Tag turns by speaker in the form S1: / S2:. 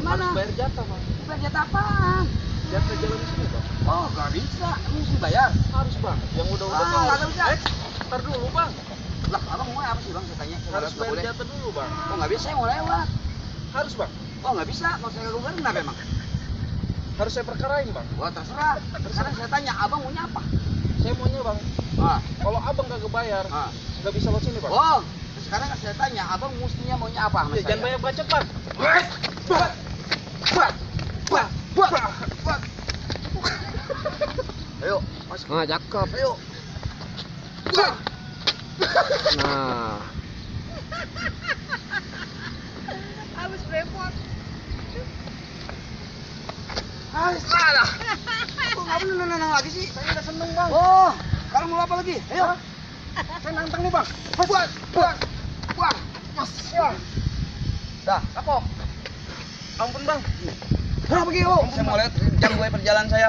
S1: Gimana?
S2: Harus bayar jatah, Bang.
S1: Bayar jatah apaan?
S2: Jatah jalan di sini, Bang.
S1: Oh, nggak bisa. Mesti bayar.
S2: Harus, Bang. Yang udah-udah
S1: Ah,
S2: kan.
S1: nggak bisa.
S2: Ntar dulu, Bang.
S1: Lah, abang mau apa sih bang? Saya tanya. Saya
S2: Harus
S1: nggak
S2: bayar
S1: boleh.
S2: jatah dulu, Bang.
S1: Oh, nggak bisa, saya mau lewat.
S2: Harus, Bang.
S1: Oh, nggak bisa. Mau saya keluar kenapa emang?
S2: Harus saya perkarain, Bang.
S1: Wah, terserah. Sekarang saya tanya, abang maunya apa?
S2: Saya maunya, Bang,
S1: Ah,
S2: kalau abang kagak bayar,
S1: ah.
S2: nggak bisa lewat sini, Bang.
S1: Oh, sekarang saya tanya, abang mestinya maunya apa sama
S2: Ya,
S1: saya?
S2: jangan banyak bacot, Bang.
S1: Ayo, masuk.
S3: Nah, cakep.
S1: Ayo.
S3: Nah,
S4: Habis repot.
S1: Alah. Kok nggak boleh nenang lagi sih?
S2: Saya udah seneng, Bang.
S1: Oh, sekarang mau apa lagi? Ayo.
S2: Saya nantang nih, Bang.
S1: Buang.
S2: Mas. Ya.
S1: Dah, kapok.
S2: Ampun, Bang.
S1: Nah, pergi, oh. Saya mau lihat jam gue perjalanan saya.